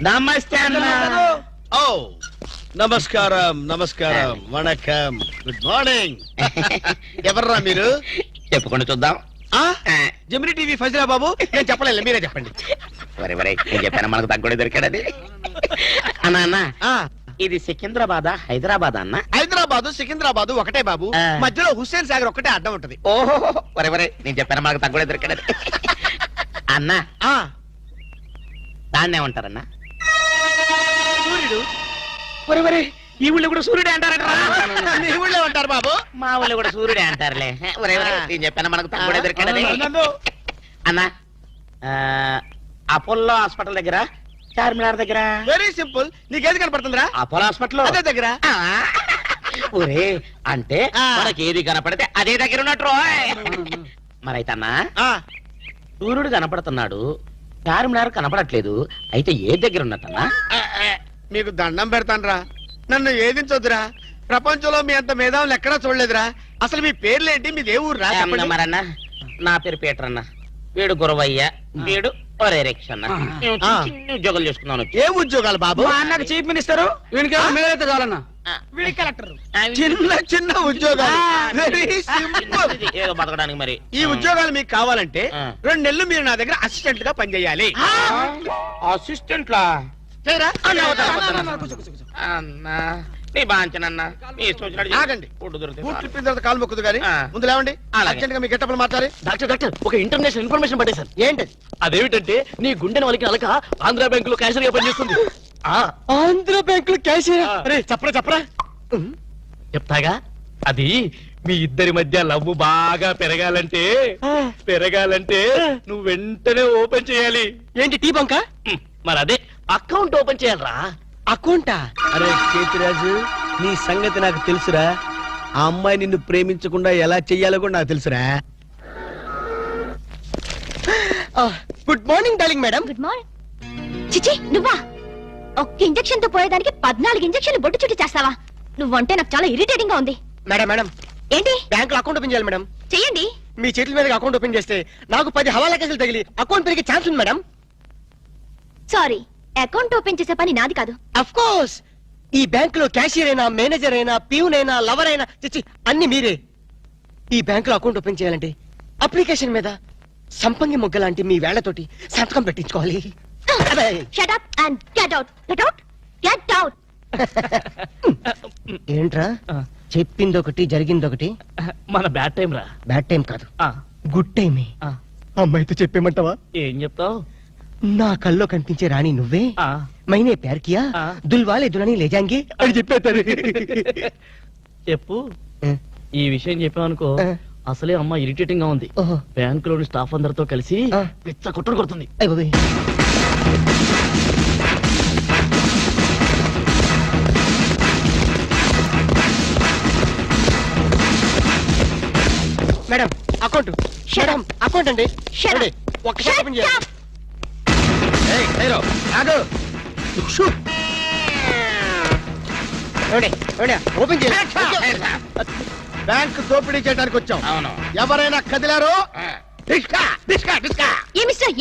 నమస్తే అన్న. ఓ నమస్కారం నమస్కారం వణకం గుడ్ మార్నింగ్. ఎవర్రా మీరు? చెప్పుకుంటూ చూద్దాం. జమిని టీవీ ఫజరా బాబు. నేను చెప్పలేదు, మీరే చెప్పండి. వరే వరే నేను చెప్పాను మనకు తగ్గుడే దొరికాడది. అన్నా అన్న ఇది సికింద్రాబాద్ హైదరాబాద్ అన్న? హైదరాబాదు సికింద్రాబాదు ఒకటే బాబు, మధ్యలో హుస్సేన్ సాగర్ ఒకటే అడ్డం ఉంటది. ఓహో వరే వరే నేను చెప్పాను మనకు తగ్గుడే దొరికాడది. అన్న దాన్నే ఉంటారన్న? సూర్యుడు. వరే వరే ఈ ఊళ్ళో కూడా సూర్యుడే అంటారట. మీ ఊళ్ళో ఉంటారు బాబు, మా ఊళ్ళో కూడా సూర్యుడే అంటారులే. వరే వరే నేను చెప్పాను మనకు తగ్గుడే దొరికాడది. అన్న అపోలో హాస్పిటల్ దగ్గర, చార్మినార్ దగ్గర. Very simple. నీకేది కనపడుతుందిరా? అపోలో హాస్పిటల్ అదే దగ్గర. ఒరే అంటే మనకి ఏది కనపడితే అదే దగ్గర ఉన్నట్టు. మరైతే అన్నా సూర్యుడు కనపడుతున్నాడు, చార్మినార్ కనపడట్లేదు, అయితే ఏ దగ్గర ఉన్నట్టన్నా? మీకు దండం పెడతానురా, నన్ను ఏదించొద్దురా. ప్రపంచంలో మీ అంత మేధావులు ఎక్కడా చూడలేదురా. అసలు మీ పేర్లేంటి, మీది ఏ ఊరు రా? మరన్నా నా పేరు పీటర్ అన్న, వీడు గురవయ్య, వీడు ఒరే రిక్ష అన్న. ఉద్యోగాలు చేసుకున్నాను. ఏ ఉద్యోగాలు బాబు? అన్నకు చీఫ్ మినిస్టర్, వీడికి మేలైతే చాలన్నా. చిన్న చిన్న ఉద్యోగాలు. Very simple. ఏదో బతకడానికి. మరి ఈ ఉద్యోగాలు మీకు కావాలంటే 2 నెలలు మీరు నా దగ్గర అసిస్టెంట్ గా పనిచేయాలి. అసిస్టెంట్ లా? అన్నా నీ బాంచనన్నా నీ ఆగండి. బూట్లు ఇప్పిన తర్వాత కాలు మొక్కుదు గానీ ముందు లేవండి. అర్జెంట్ గా మీ గెట్టపలు మాట్లాడి. డాక్టర్ ఒక ఇంటర్నేషనల్ ఇన్ఫర్మేషన్ పట్టేశారు. ఏంటి అదేమిటంటే నీ గుండెని వాళ్ళకి అలక ఆంధ్ర బ్యాంక్ లో క్యాషియర్ గా పనిచేస్తుంది. ఆంధ్ర బ్యాంక్ లో క్యాషియర్? అరే చెప్పరా చెప్తాగా. అది మీ ఇద్దరి మధ్య లవ్ బాగా పెరగాలంటే నువ్వు వెంటనే ఓపెన్ చేయాలి. ఏంటి టీ బంక? మరి అదే అకౌంట్ ఓపెన్ చేయాలరా. అకౌంటా? అరే కేతిరాజు, నీ సంగతి నాకు తెలుసురా. ఆ అమ్మాయి నిన్ను ప్రేమించకుండా ఎలా చెయ్యాలో కూడా నాకు తెలుసురా. Good morning darling madam. Good morning. చిచి నువ్వా? ఒక్క ఇంజెక్షన్ తో పోయేదానికి 14 ఇంజెక్షన్లు బొట్టు చుట్టి చేస్తావా? నువ్వంటే నాకు చాలా ఇరిటేటింగ్ గా ఉంది. మేడం ఏంటి? బ్యాంక్ లో అకౌంట్ ఓపెన్ చేయాలి మేడం. చెయ్యండి. మీ చేతుల మీద అకౌంట్ ఓపెన్ చేస్తే నాకు 10 హవాలా కేసులు తగిలి అకౌంట్ పెరిగే ఛాన్స్ ఉంది మేడం. సారీ, అకౌంట్ ఓపెన్ చేసే పని నాది కాదు. అఫ్ కోర్స్ ఈ బ్యాంక్ లో క్యాషియర్ అయినా, మేనేజర్ అయినా, ప్యూన్ అయినా, లవర్ అయినా చిచ్చి అన్ని మీరే. ఈ బ్యాంక్ లో అకౌంట్ ఓపెన్ చేయాలంటే అప్లికేషన్ మీద సంపంగి మొగ్గ లాంటి మీ వేళ్లతోటి సంతకం పెట్టించుకోవాలి. Shut up and get out. Get out. ఏంట్రా చెప్పింది ఒకటి జరిగింది ఒకటి? మన బ్యాడ్ టైం రా. బ్యాడ్ టైం కాదు, గుడ్ టైమే. అమ్మాయితో చెప్పేమంటావా? ఏం చెప్తావు? నా కల్లో కనిపించే రాణి నువ్వే, మైనే ప్యార్ కియా, దుల్వాలే దుల్హనీ లే జాయేంగే అని చెప్పేస్తారు. చెప్పు. ఈ విషయం చెప్పావనుకో అసలే అమ్మ ఇరిటేటింగ్ గా ఉంది. బ్యాంక్ లోని స్టాఫ్ అందరితో కలిసి పిచ్చ కొట్టుడు కొడుతుంది. Madam account. మేడం అకౌంట్ అండి. ఒక్కసారి ఓపెన్ చేయాలి. ఓపెన్ చేయాలి. బ్యాంక్ దోపిడీ చేయడానికి వచ్చాం. అవును. ఎవరైనా కదిలారో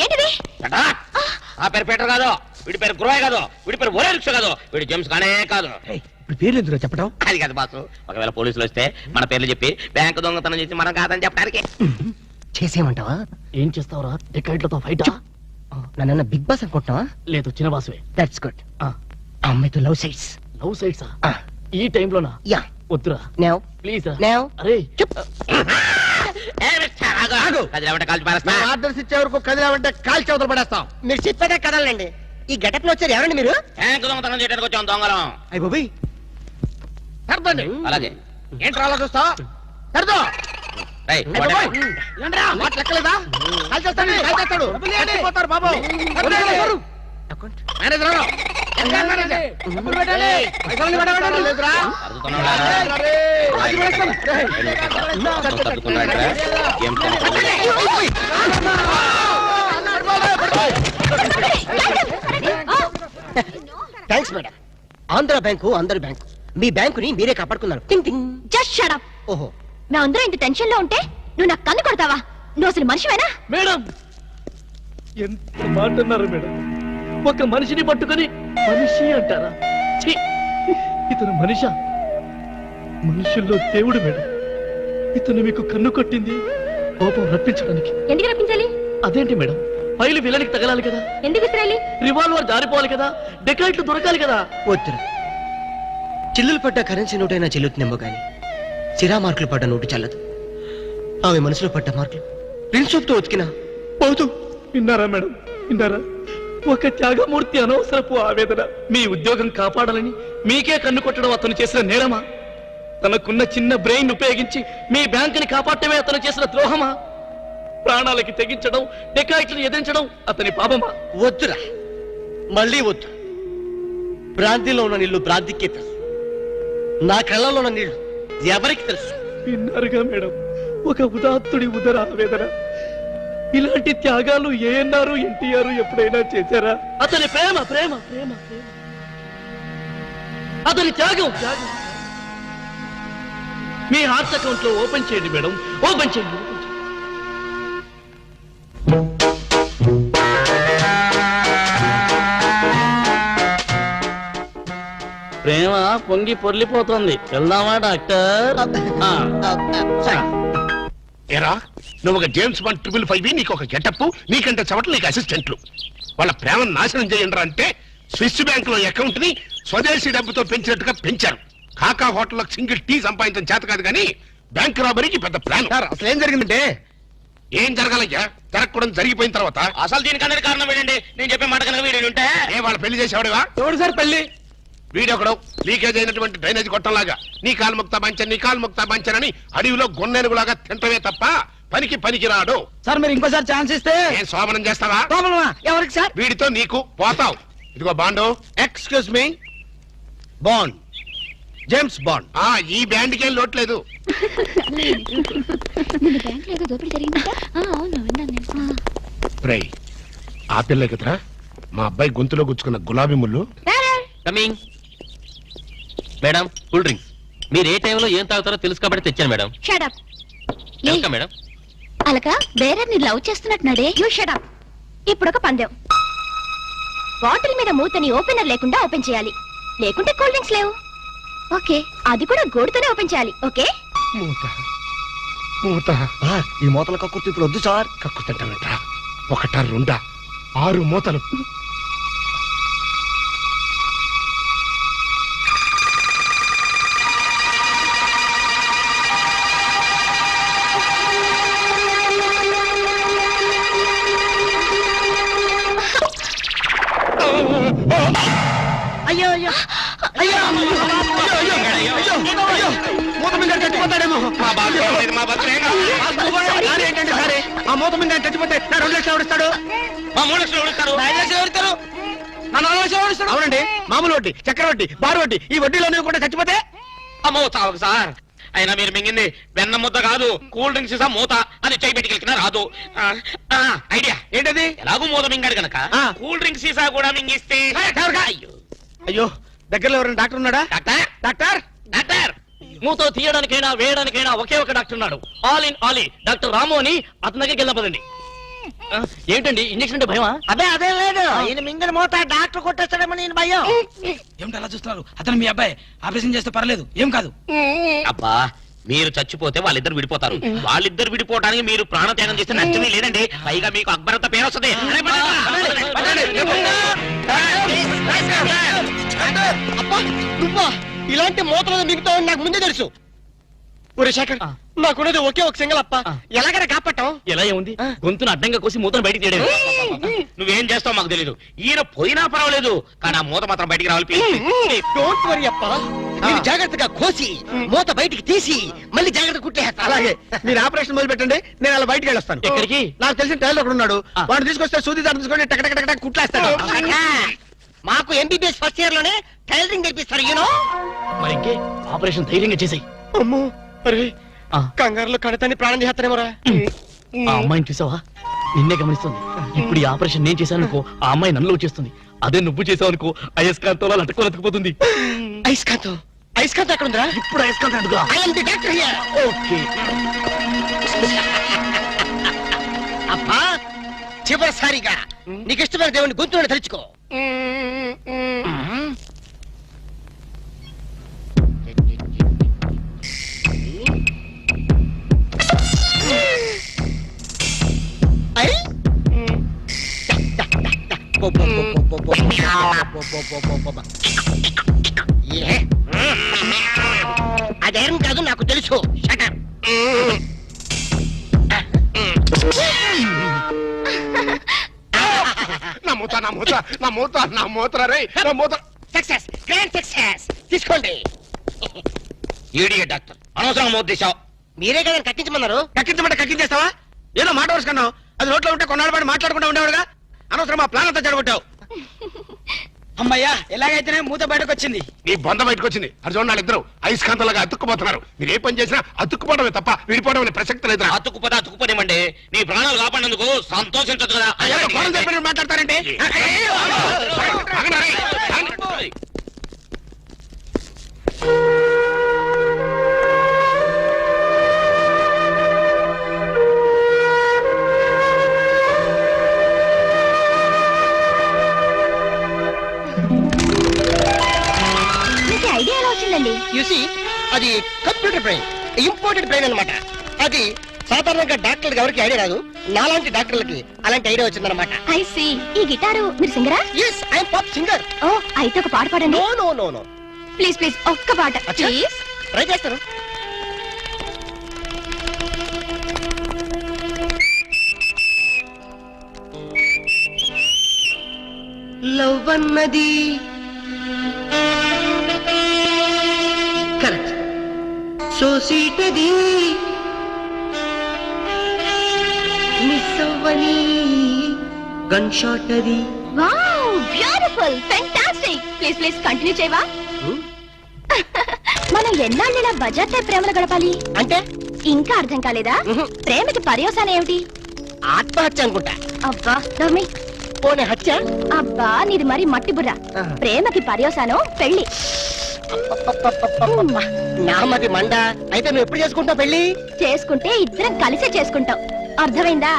ఏంటిది? ఆ పేరు పీటర్ కాదు, వీడి పేరు గురవయ్య కాదు, వీడి పేరు ఒరే రిక్ష కాదు, వీడి జేమ్స్ కానే కాదు. పేర్లు ఎందుకు చెప్పడం? అది కాదు బాసు, ఒకవేళ పోలీసులు వస్తే మన పేర్లు చెప్పి బ్యాంకు దొంగతనం చేసి మనం కాదని చెప్పడానికి. చేసేయమంటావా? ఏం చేస్తావురా? టికెట్లతో ఫైటా? నన్ను బిగ్ బాస్ అనుకుంటున్నావా? లేదు, చిన్న బాసువే. That's good. అమ్మాయితో లవ్ సైట్స్. లవ్ సైట్సా? ఈ టైంలోనా? యా. వద్దురా నౌ ప్లీజ్. నౌ. అరే కాల్చి పారేస్తా. ఆర్డర్స్ ఇచ్చే వరకు కదిలామంటే కాల్చి అవతల పడేస్తాం. మీరు చెప్పాక కదలండి. ఈ గెటప్ లో వచ్చారు ఎవరండి మీరు? బ్యాంకు దొంగతనం చేయడానికి వచ్చాం దొంగలం. అయ్య బాబోయ్. సర్దండి. అలాగే. ఏంట్రా అలా చూస్తా? సర్దో. మాట లెక్కలేదా? కాల్చేస్తాడు. పోతారు బాబు. మేనేజర్ లేదురా. Thanks madam. ఆంధ్ర బ్యాంకు అందరి బ్యాంకు. మీ బ్యాంకుని మీరే కాపాడుకున్నారు. టింగ్ టింగ్. Just shut up. ఓహో, మేమందరం ఇంత టెన్షన్ లో ఉంటే నువ్వు నాకు కన్ను కొడతావా? నువ్వు అసలు మనిషివేనా? మేడం ఎంత మాట అన్నారు మేడం. ఒక మనిషిని పట్టుకొని మనిషి అంటారా? ఛీ! ఇతను మనిషా? మనుషుల్లో దేవుడు మేడం. ఇతను మీకు కన్ను కొట్టింది కోపం రప్పించడానికి. ఎందుకు రప్పించాలి? అదేంటి మేడం, ఫైలు విలనికి తగలాలి కదా, ఎందుకు విసిరాలి? రివాల్వర్ జారిపోవాలి కదా, డెకాయిట్లు దొరకాలి కదా. వద్దురా, చిల్లులు పడ్డ కరెన్సీ నోటైనా చెల్లుతుందేమో గాని సిరా మార్కులు పడ్డ నోటు చల్లదు. ఆమె మనసులో పడ్డ మార్కులు ప్రిన్సోప్తో ఉతికినా పోతూ. విన్నారా మేడం, విన్నారా? ఒక త్యాగమూర్తి అనవసరపు ఆవేదన. మీ ఉద్యోగం కాపాడాలని మీకే కన్ను కొట్టడం అతను చేసిన నేరమా? తనకున్న చిన్న బ్రెయిన్ ఉపయోగించి మీ బ్యాంకుని కాపాడటమే అతను చేసిన ద్రోహమా? ప్రాణాలకి తెగించడం, డెకాయిట్లను ఎదిరించడం అతని పాపమా? వద్దురా, మళ్ళీ వద్దు. భ్రాంతిలో ఉన్న నీళ్లు భ్రాంతికే తెలుసు, నా కళ్ళలో ఉన్న నీళ్లు ఎవరికి తెలుసు? విన్నారుగా మేడం, ఒక ఉదాత్తుడి ఉదర ఆవేదన. ఇలాంటి త్యాగాలు ఏఎన్ఆర్ ఎన్టీఆర్ ఎప్పుడైనా చేశారా? అతని ప్రేమ ప్రేమ ప్రేమ ప్రేమ, అతని త్యాగం త్యాగం. మీ హార్ట్ అకౌంట్ లో ఓపెన్ చేయండి మేడం, ఓపెన్ చేయండి. ప్రేమ పొంగి పొర్లిపోతుంది. వెళ్దామా డాక్టర్? ఏరా, నువ్వు ఒక జేమ్స్ బాండ్ 555, నీకు ఒక గెటప్, నీకంటే చవట్లు నీకు అసిస్టెంట్లు. వాళ్ళ ప్రేమను నాశనం చేయండి అంటే స్విస్ బ్యాంక్ లో అకౌంట్ ని స్వదేశీ డబ్బుతో పెంచినట్టుగా పెంచారు. కాకా హోటల్లో సింగిల్ టీ సంపాదించడం చేత కాదు కానీ బ్యాంక్ రాబరీకి పెద్ద ప్లాన్. సార్ అసలు ఏం జరిగిందంటే ఏం జరగాలయ్యా? జరగకూడదు జరిగిపోయిన తర్వాత అసలు దీనికన్నా కారణం ఏంటండి? నేను చెప్పే మాట కనుక వీడు ఉంటే ఏ వాళ్ళ పెళ్లి చేసేవాడివా? ఎవడు సార్ పెళ్లి? వీడొకడు లీకేజ్ అయినటువంటి డ్రైనేజ్ గొట్టంలాగా నీ కాలు ముక్తా బంచన్, నీ కాలు ముక్తా బంచన్ అని అడవిలో గొన్నెనుగులాగా తింటమే తప్ప పనికి రాడు. సార్ మీరు ఇంకోసారి ఛాన్స్ ఇస్తే ఏం సోమనం చేస్తావా? ఎవరికి సార్? వీడితో నీకు పోతావు. ఇదిగో bond. Excuse me, bond, James bond. ఈ బ్యాండ్కి ఏం లోట్లేదు. నిన్న బ్యాంక్ లో ఏదో దోపిడీ జరిగిందట. అవును, విన్నాను నేను. రై, ఆ పిల్ల కదరా మా అబ్బాయి గొంతులో గుచ్చుకున్న గులాబీ ముళ్ళు. Coming madam, cool drinks. మీరు ఏ టైంలో ఏం తాగుతారో తెలుసు కాబట్టి తెచ్చాను madam. Shut up. Welcome madam. అలక వేరే ని లవ్ చేస్తున్నట్టున్నాడే. You shut up. ఇప్పుడు ఒక పందెం. బాటిల్ మీద మూతని ఓపెనర్ లేకుండా ఓపెన్ చేయాలి, లేకుంటే కూల్ డ్రింక్స్ లేవు. ఓకే, అది కూడా గోడుతోనే ఓపెన్ చేయాలి. ఓకే? మూత ఈ మూతల కక్కుర్తి ఇప్పుడు వద్దు సార్. కక్కుతంటానంటరా. ఒకటా రెండా 6 మూతలు. అయ్యో అయ్యో అయ్యో మూత మీద చచ్చిపోతాడేమో. ఏంటంటే సరే, ఆ మూత మీద చచ్చిపోతే నా 2 లక్షలు ఎవరిస్తాడు? మా 3 లక్షలు ఎవరిస్తారు? 5 లక్షలు ఎవరిస్తారు? నా 4 లక్షలు ఎవరిస్తాడు? అవునండి, మామూలు వడ్డీ, చక్కెర వడ్డీ, బారు వడ్డీ, ఈ వడ్డీలో కూడా చచ్చిపోతే అమ్మో చావకు సార్. అయినా మీరు మింగింది వెన్న ముద్ద కాదు, కూల్ డ్రింక్స్ సీసా మూత. అది చేయి పెట్టుకెళ్ళినా రాదు. ఐడియా ఏంటది? ఎలాగూ మూత మింగాడు గనక కూల్ డ్రింక్స్ సీసా కూడా మింగిస్తే. అయ్యో అయ్యో, దగ్గరలో ఎవరైనా డాక్టర్ ఉన్నాడా? Doctor, doctor, doctor. మూతో తీయడానికైనా వేయడానికైనా ఒకే ఒక డాక్టర్ ఉన్నాడు. All in all doctor Ramu అని అతని దగ్గరికి వెళ్ళపదండి. ఏంటండి ఇంజక్షన్ అంటే భయమా? అదే అదే లేదు, ఈయన మింగిన మూత డాక్టర్ కొట్టేస్తాడేమో నేను భయం. ఏమిటి అలా చూస్తున్నారు? అతను మీ అబ్బాయి, ఆపరేషన్ చేస్తే పర్లేదు, ఏం కాదు. అబ్బా, మీరు చచ్చిపోతే వాళ్ళిద్దరు విడిపోతారు. వాళ్ళిద్దరు విడిపోవడానికి మీరు ప్రాణత్యాగం చేస్తే నష్టమే లేదండి. పైగా మీకు అక్బరత పేరు వస్తుంది. నువ్వా ఇలాంటి మూతలు మిగతావని నాకు ముందే తెలుసు. ఒరే శేఖర్, నాకున్నది ఒకే ఒక సింగల్ అప్ప, ఎలాగైనా కాపాటం. ఎలా ఏముంది, గొంతును అడ్డంగా కోసి మూతను బయటికి తీయడం. నువ్వేం చేస్తావు మాకు తెలీదు. ఈయన పోయినా పర్వాలేదు, కానీ ఆ మూత మాత్రం బయటికి రావాలి. please. డోంట్ వరీ అప్ప, నేను జాగ్రత్తగా కోసి మూత బయటికి తీసి మళ్ళీ జాగ్రత్త కుట్టేస్తా. అలాగే మీరు ఆపరేషన్ మొదలు పెట్టండి, నేను అలా బయటికి వెళ్ళొస్తాను. ఎక్కడికి? నాకు తెలిసిన టైలర్ ఒకడు ఉన్నాడు, వాడు తీసుకొస్తే సూది దాన్ని తీసుకొని టక టక టక కుట్లేస్తాడు. మాకు ఎంబీబీఎస్ ఫస్ట్ ఇయర్ లోనే టైలరింగ్ నేర్పిస్తారు. యూనో మరి ఇంకే ఆపరేషన్ ధైర్యంగా చేసాయి. అమ్మో, అరే కంగారులో కడతాన్ని ప్రాణం చేస్తానేమోరా. ఆ అమ్మాయిని చూసావా, నిన్నే గమనిస్తుంది. ఇప్పుడు ఈ ఆపరేషన్ నేను చేశాననుకో, ఆ అమ్మాయి నన్ను వచ్చేస్తుంది. అదే నువ్వు చేసావు అనుకో, అయస్కాంతంలో లట్టుకోలేకపోతుంది. ఐస్కాంతం, ఐస్కాంతం ఎక్కడ ఉందిరా? ఇప్పుడు అయస్కాంతం అడుగుదా? I am the doctor here. Okay. అబ్బా, చివరిసారిగా నీకు ఇష్టమైన దేవుని గొంతులో తలుచుకో. అదేం కాదు నాకు తెలుసు. షటర్. Success, grand success. తీసుకోండి. ఈడియట్ డాక్టర్ అనవసరంగా మోద్దేశావు. మీరే కదా కట్టించమన్నారు. కక్కించమంటే కక్కించేస్తావా? ఏదో మాట వరుసుకున్నావు. అది నోట్లో ఉంటే కొన్నాళ్ళ పాటు మాట్లాడకుండా ఉండేవాడుగా. అనవసరం మా ప్లాన్ అంతా జరగొట్టావు. అమ్మయ్యా ఎలాగైతేనే మూత బయటకు వచ్చింది. నీ బొంద బయటకు వచ్చింది. అది చూడండి, వాళ్ళిద్దరు అయస్కాంతలాగా అతుక్కుపోతున్నారు. మీరు ఏ పని చేసినా అతుక్కుపోవడమే తప్ప విడిపోవడం అనే ప్రసక్తి లేదు. అతుక్కుపోనివ్వండి. నీ ప్రాణాలు కాపాడినందుకు సంతోషించదు కదా. మాట్లాడతారంటే ఐడియా ఎలా వచ్చిందండి? యూసి అది కంప్యూటర్ బ్రెయిన్, ఇంపోర్టెడ్ బ్రెయిన్ అన్నమాట. అది సాధారణంగా డాక్టర్లకు ఎవరికి ఐడియా రాదు. నాలాంటి డాక్టర్లకి అలాంటి ఐడియా వచ్చిందన్నమాట. I see. ఈ గిటారు మీరు సింగరా? yes I am pop singer. ఓ అయితే ఒక పాట పాడండి. no no no no please please ఒక్క పాట ప్లీజ్. ట్రై చేస్తాను. లవ్ అన్నది కరెక్ట్, సో స్వీట్ అది మిస్ అవ్వని గన్ షాట్ అది. Wow beautiful fantastic. Please please continue చేయవా? మనం ఎన్నాళ్ళైనా బజార్తో ప్రేమలు గడపాలి అంటే ఇంకా అర్థం కాలేదా? ప్రేమకి పర్యవసానం ఏమిటి? ఆత్మహత్య అనుకుంటా. అబ్బా నవ్మి. పోనీ హత్య? అబ్బా నీది మరి మట్టి బుర్ర. ప్రేమకి పర్యవసానం పెళ్లి. నామది మండ. అయితే నువ్వు ఎప్పుడు చేసుకుంటావు పెళ్లి? చేసుకుంటే ఇద్దరం కలిసే చేసుకుంటాం. అర్థమైందా?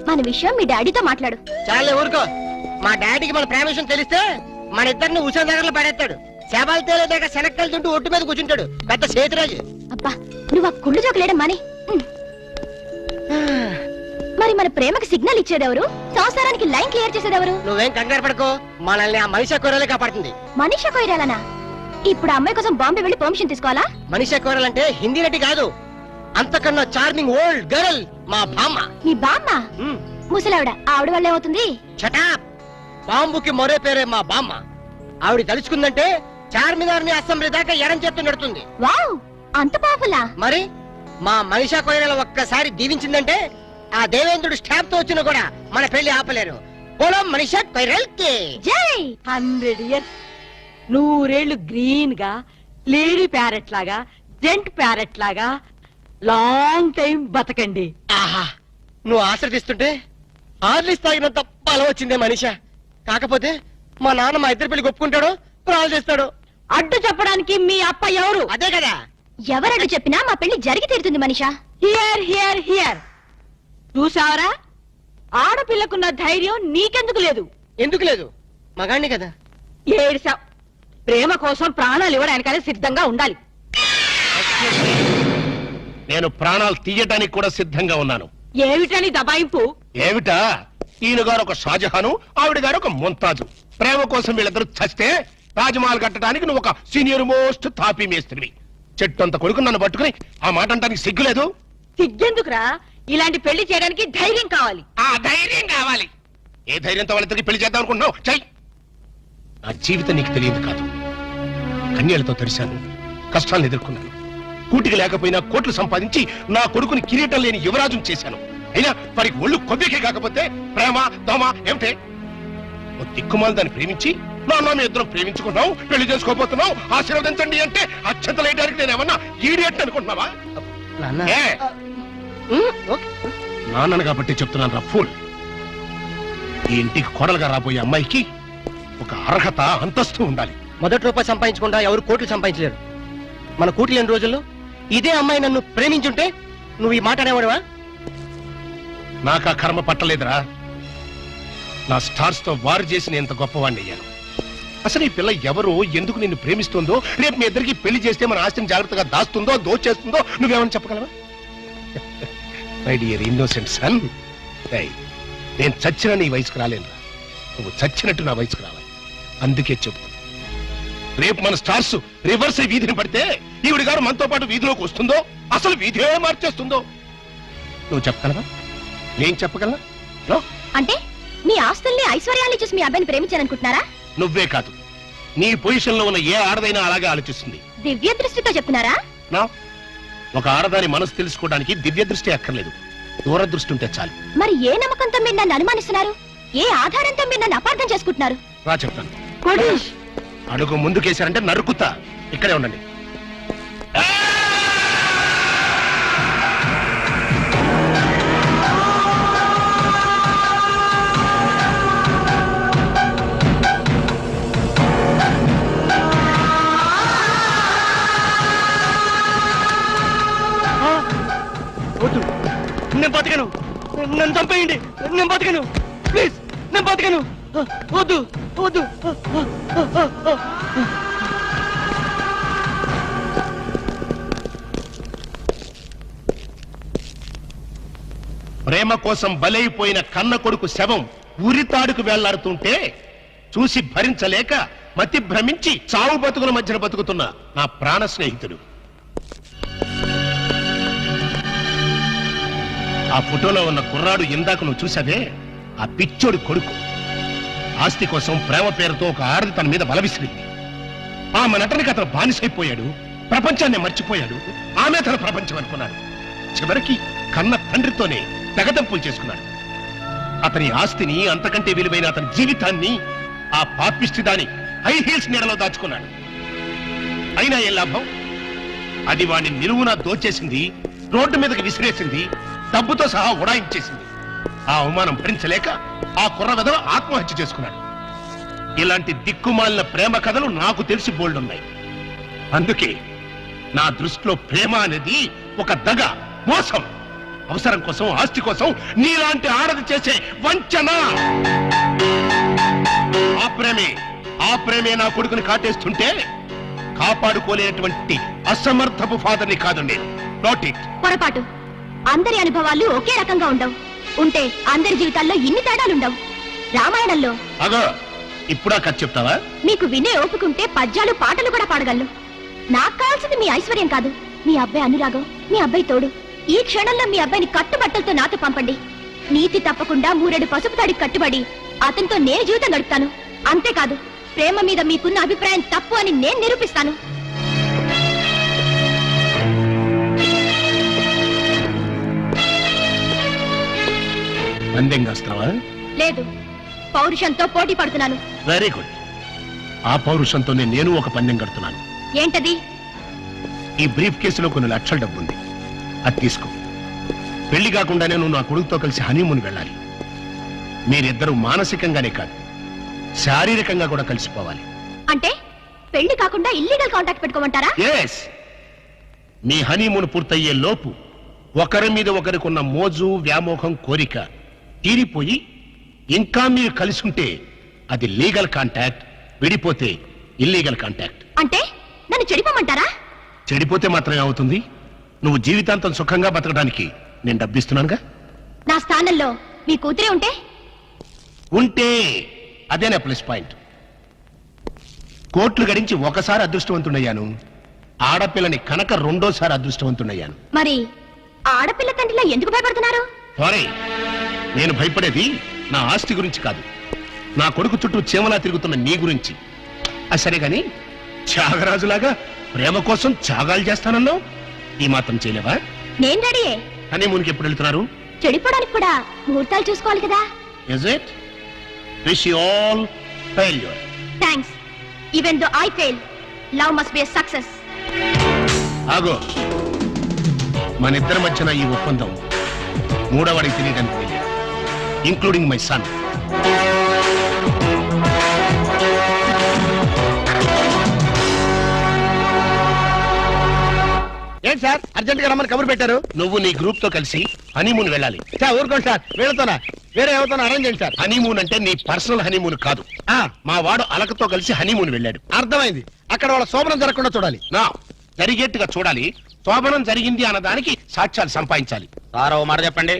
మన విషయం మీ డాడీతో మాట్లాడు. చాలే ఊరుకో. మా డాడీకి మన ప్రేమ విషయం తెలిస్తే మన ఇద్దరిని ఉషా నగర్లో పడేస్తాడు. శవాలు తేలేదాకా శనక్కలు తింటూ ఒట్టు మీద కూర్చుంటాడు. పెద్ద చేతిరాజు. అబ్బా నువ్వు ఆ కుళ్ళు జోకలేడం మాని. మరి మన ప్రేమకి సిగ్నల్ ఇచ్చేదెవరు? సంసారానికి లైన్ క్లియర్ చేసేదెవరు? నువ్వేం కంగారు పడుకో. మనల్ని ఆ మనిషి కూరలే కాపాడుతుంది. మనీషా కొయిరాలనా? ఇప్పుడు అమ్మాయి కోసం బాంబే వెళ్ళి పర్మిషన్ తీసుకోవాలా? మనిషి కూరలంటే హిందీ నటి కాదు, అంతకన్నా చార్మింగ్ ఓల్డ్ గర్ల్ మా బామ్మ. మీ బామ్మ? ముసలావిడ. ఆవిడ వల్ల ఏమవుతుంది? చటాప్. బాంబుకి మరో పేరే మా బామ్మ. ఆవిడ తలుచుకుందంటే చార్మినార్ ని అసెంబ్లీ దాకా ఎడం చేత్తు నడుతుంది. వావ్ అంత పాపులా? మరి మా మనిషా కొయిరాల ఒక్కసారి దీవించిందంటే ఆ దేవేంద్రుడు స్టాంప్ తో వచ్చినా కూడా మన పెళ్లి ఆపలేరు. పొలం మనిషా కొయిరల్ కి జై. 100 years 100 గ్రీన్ గా లేడీ ప్యారెట్ లాగా జెంట్ ప్యారెట్ లాగా లాంగ్ టైం బతకండి. ఆహా, నువ్వు ఆశ్రదిస్తుంటే ఆర్లిస్ తాగినంత బలం వచ్చిందే మనిషా. కాకపోతే మా నాన్న మా ఇద్దరు పెళ్లి ఒప్పుకుంటాడో ప్రాణాలు చేస్తాడో. అడ్డు చెప్పడానికి మీ అప్ప ఎవరు? అదే కదా. ఎవరడ్డు చెప్పినా మా పెళ్లి జరిగి తీరుతుంది మనిషా. Here here here. చూసావరా, ఆడపిల్లకున్న ధైర్యం నీకెందుకు లేదు? ఎందుకు లేదు? మగాణ్ణి కదా. ఏడిసావ్. ప్రేమ కోసం ప్రాణాలు ఇవ్వడానికనే సిద్ధంగా ఉండాలి. నేను ప్రాణాలు తీయటానికి కూడా సిద్ధంగా ఉన్నాను. ఏమిటని దబాయింపు? ఏమిటా? ఈయన గారు ఒక షాజహాను, ఆవిడ గారు ఒక ముంతాజు. ప్రేమ కోసం వీళ్ళిద్దరు చస్తే తాజ్మహల్ కట్టడానికి నువ్వు ఒక సీనియర్ మోస్ట్ తాపీ మేస్త్రివి. చెట్టు అంత కొడుకు నన్ను పట్టుకుని ఆ మాట అంటానికి సిగ్గులేదు? సిగ్గెందుకురా? ఇలాంటి పెళ్లి చేయడానికి ధైర్యం కావాలి. ఆ ధైర్యం కావాలి. ఏ ధైర్యంతో వాళ్ళిద్దరికి పెళ్లి చేద్దాం అనుకుంటున్నావు? చెయ్. నా జీవితం నీకు తెలియదు కాదు. కన్యలతో తడిశాను, కష్టాలను ఎదుర్కొన్నాను. కూటికి లేకపోయినా కోట్లు సంపాదించి నా కొడుకుని కిరీటం లేని యువరాజును చేశాను. అయినా వారికి ఒళ్ళు కొద్దికే కాకపోతే ప్రేమ దోమ ఏమిటే? ఓ దిక్కుమాలు దాన్ని ప్రేమించి నాన్న మీ ఇద్దరం ప్రేమించుకున్నావు, పెళ్లి చేసుకోబోతున్నావు, ఆశీర్వదించండి అంటే అక్షతలేయడానికి నేను ఏమన్నా ఈడియట్ అనుకుంటున్నావా? ఏ? నాన్నను కాబట్టి చెప్తున్నాను రా ఫూల్. ఈ ఇంటికి కోడలుగా రాబోయే అమ్మాయికి ఒక అర్హత అంతస్తు ఉండాలి. మొదటి రూపాయి సంపాదించకుండా ఎవరు కోట్లు సంపాదించలేరు. మన కూటి లేని రోజుల్లో ఇదే అమ్మాయి నన్ను ప్రేమించుంటే నువ్వు ఈ మాట అనేవాడువా? నాకు ఆ కర్మ పట్టలేదురా. నా స్టార్స్ తో వారు చేసి నేను ఇంత గొప్పవాడిని అయ్యాను. అసలు ఈ పిల్ల ఎవరో, ఎందుకు నిన్ను ప్రేమిస్తుందో, రేపు మీ ఇద్దరికి పెళ్లి చేస్తే మన ఆస్తిని జాగ్రత్తగా దాస్తుందో దోచేస్తుందో నువ్వేమని చెప్పగలవా? మై డియర్ ఇన్నోసెంట్ సన్, నేను చచ్చిన నీ వయసుకు రాలేను. నువ్వు చచ్చినట్టు నా వయసుకు రావాలి. అందుకే చెప్తాను, రేపు మన స్టార్స్ రివర్స్ అయి వీధిని పడితే ఈవిడి గారు మనతో పాటు వీధిలోకి వస్తుందో, అసలు వీధే మార్చేస్తుందో నువ్వు చెప్పగలవా? నేను చెప్పగలనా? నో. అంటే మీ ఆస్తుల్ని ఐశ్వర్యాన్ని చూసి మీ అబ్బాయిని ప్రేమించాలనుకుంటున్నారా? నువ్వే కాదు, నీ పొజిషన్ లో ఉన్న ఏ ఆడదైనా అలాగే ఆలోచిస్తుంది. దివ్య దృష్టితో చెప్తున్నారా? నా ఒక ఆడదాని మనసు తెలుసుకోవడానికి దివ్య దృష్టి అక్కర్లేదు, దూరదృష్టి ఉంటే చాలు. మరి ఏ నమ్మకంతో మీరు నన్ను అనుమానిస్తున్నారు? ఏ ఆధారంతో మీరు నన్ను అపార్థం చేసుకుంటున్నారు? రా చెప్తాను. కోటేష్ అడుగు ముందుకేశారంటే నరుకుతా. ఇక్కడే ఉండండి. వద్దు, నేను బతకను. నన్ను చంపేయండి, నేను బతకను. ప్లీజ్, నేను బతకను. వద్దు వద్దు. ప్రేమ కోసం బలైపోయిన కన్న కొడుకు శవం ఉరితాడుకు వెళ్లాడుతుంటే చూసి భరించలేక మతి భ్రమించి చావు బతుకుల మధ్యన బతుకుతున్న నా ప్రాణ స్నేహితుడు. ఆ ఫోటోలో ఉన్న కుర్రాడు ఇందాక నువ్వు చూసావే, ఆ పిచ్చోడు కొడుకు. ఆస్తి కోసం ప్రేమ పేరుతో ఒక ఆడది తన మీద బలవిసిరింది. ఆమె నటనకి అతను బానిసైపోయాడు, ప్రపంచాన్ని మర్చిపోయాడు. ఆమె తన ప్రపంచం అనుకున్నాడు. చివరికి కన్న తండ్రితోనే తెగదంపులు చేసుకున్నాడు. అతని ఆస్తిని, అంతకంటే విలువైన అతని జీవితాన్ని ఆ పాపిష్టి దాని హై హీల్స్ నీడలో దాచుకున్నాడు. అయినా ఏ లాభం? అది వాడిని నిలువునా దోచేసింది, రోడ్డు మీదకి విసిరేసింది, డబ్బుతో సహా ఉడాయించేసింది. ఆ అవమానం భరించలేక ఆ కుర్ర వెధవ ఆత్మహత్య చేసుకున్నాడు. ఇలాంటి దిక్కుమాలిన ప్రేమ కథలు నాకు తెలిసి బోల్డున్నాయి. అందుకే నా దృష్టిలో ప్రేమ అనేది ఒక దగ, మోసం. అవసరం కోసం, ఆస్తి కోసం నీలాంటి ఆడది చేసే వంచన. ఆ ప్రేమే నా కొడుకుని కాటేస్తుంటే కాపాడుకోలేనటువంటి అసమర్థపు ఫాదర్ని కాదు నేను. Not it. పొరపాటు. అందరి అనుభవాలు ఒకే రకంగా ఉండవు. ఉంటే అందరి జీవితాల్లో ఇన్ని తేడాలుండవు. రామాయణంలో అగో ఇప్పుడా కథ చెప్తావా? మీకు వినే ఓపుకుంటే పద్యాలు, పాటలు కూడా పాడగలను. నాకు కావాల్సింది మీ ఐశ్వర్యం కాదు, మీ అబ్బాయి అనురాగం, మీ అబ్బాయి తోడు. ఈ క్షణంలో మీ అబ్బాయిని కట్టుబట్టలతో నాతో పంపండి. నీతి తప్పకుండా 3 పసుపు తాడికి కట్టుబడి అతనితో నేను జీవితం గడుపుతాను. అంతేకాదు, ప్రేమ మీద మీకున్న అభిప్రాయం తప్పు అని నేను నిరూపిస్తాను. పందెం కాస్తావా? లేదు, పౌరుషంతో పోటీ పడుతున్నాను. Very good. ఆ పౌరుషంతోనే నేను ఒక పందెం కడుతున్నాను. ఏంటది? ఈ బ్రీఫ్ కేసులో కొన్ని లక్షల డబ్బు ఉంది, అది తీసుకో. పెళ్లి కాకుండానే నువ్వు నా కొడుకుతో కలిసి హనీమూన్ వెళ్ళాలి. మీరిద్దరూ మానసికంగానే కాదు, శారీరకంగా కూడా కలిసిపోవాలి. అంటే పెళ్లి కాకుండా ఇల్లీగల్ కాంటాక్ట్ పెట్టుకోమంటారా? ఎస్. మీ హనీమూన్ పూర్తయ్యే లోపు ఒకరి మీద ఒకరికున్న మోజు, వ్యామోహం, కోరిక తీరిపోయి ఇంకా మీరు కలిసి ఉంటే అది లీగల్ కాంటాక్ట్, విడిపోతే ఇల్లీగల్ కాంటాక్ట్. అంటే నన్ను చెడిపోమంటారా? చెడిపోతే మాత్రమే అవుతుంది. నువ్వు జీవితాంతం సుఖంగా బతకడానికి నేను డబ్బిస్తున్నానుగా. నా స్థానంలో మీ కూతురే ఉంటే అదేనా ప్లస్ పాయింట్. కోట్లు గడించి ఒకసారి అదృష్టవంతుడయ్యాను, ఆడపిల్లని కనుక 2వ అదృష్టవంతుడయ్యాను. మరి ఆడపిల్ల తండ్రిలా ఎందుకు భయపడుతున్నారు? సారీ, నేను భయపడేది నా ఆస్తి గురించి కాదు, నా కొడుకు చుట్టూ చీమలా తిరుగుతున్న నీ గురించి. అది సరే గాని, త్యాగరాజులాగా ప్రేమ కోసం త్యాగాలు చేస్తానన్నావు, ఈ మాత్రం చేయలేవా? నేను రెడీయే. హనీమూన్కి ఎప్పుడు వెళ్తున్నారు? చెడిపోవడానికి కూడా ముహూర్తాలు చూసుకోవాలి కదా. Is it? Wish you all failure. Thanks. Even though I fail, love must be a success. ఆగో, మన ఇద్దరి మధ్యన ఈ ఒప్పందం 3వవాడికి తెలియడానికి వెళ్ళాడు, ఇంక్లూడింగ్ మై సన్. ఏంటి సార్ అర్జెంట్ గా రమ్మని కబురు పెట్టారు? నువ్వు నీ గ్రూప్ తో కలిసి హనీమూన్ వెళ్ళాలి. సార్ ఊరుకోండి సార్, వీళ్ళతోనా వేరే ఎవరితోనా అరేంజ్ చేయండి సార్. హనీమూన్ అంటే నీ పర్సనల్ హనీమూన్ కాదు. మా వాడు అలకతో కలిసి హనీమూన్ వెళ్ళాడు. అర్థమైంది. అక్కడ వాళ్ళ శోభనం జరగకుండా చూడాలి. నా జరిగేట్టుగా చూడాలి. శోభనం జరిగింది అన్నదానికి సాక్ష్యాలు సంపాదించాలి. సార్ ఓ మాట చెప్పండి,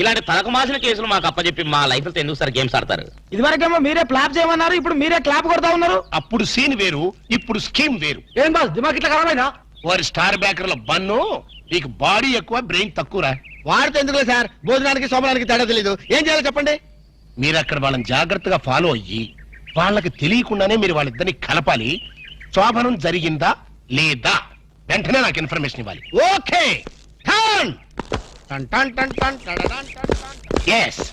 ఇలాంటి తలకు మాసిన కేసులు మాకు అప్పచెప్పి మా లైఫ్ తో ఎందుకు సార్ గేమ్స్ ఆడతారు? ఇదివరకేమో మీరే క్లాప్ చేయమన్నారు, ఇప్పుడు మీరే క్లాప్ కొడతా ఉన్నారు. అప్పుడు సీన్ వేరు, ఇప్పుడు స్కీమ్ వేరు. ఏం బాస్ దిమాగ్ ఇట్లా ఖరాబైనా? వారి స్టార్ బ్యాకర్ల బన్ను, నీకు బాడీ ఎక్కువ బ్రెయిన్ తక్కువరా. వాడితే ఎందుకులే సార్, భోజనానికి శోభనానికి తేడా తెలీదు. ఏం చేయాలో చెప్పండి. మీరు అక్కడ వాళ్ళని జాగ్రత్తగా ఫాలో అయ్యి వాళ్ళకి తెలియకుండానే మీరు వాళ్ళిద్దరిని కలపాలి. శోభనం జరిగిందా లేదా వెంటనే నాకు ఇన్ఫర్మేషన్ ఇవ్వాలి. ఓకే. టన్ టన్ టన్ టన్ టన్ టన్ టన్. ఎస్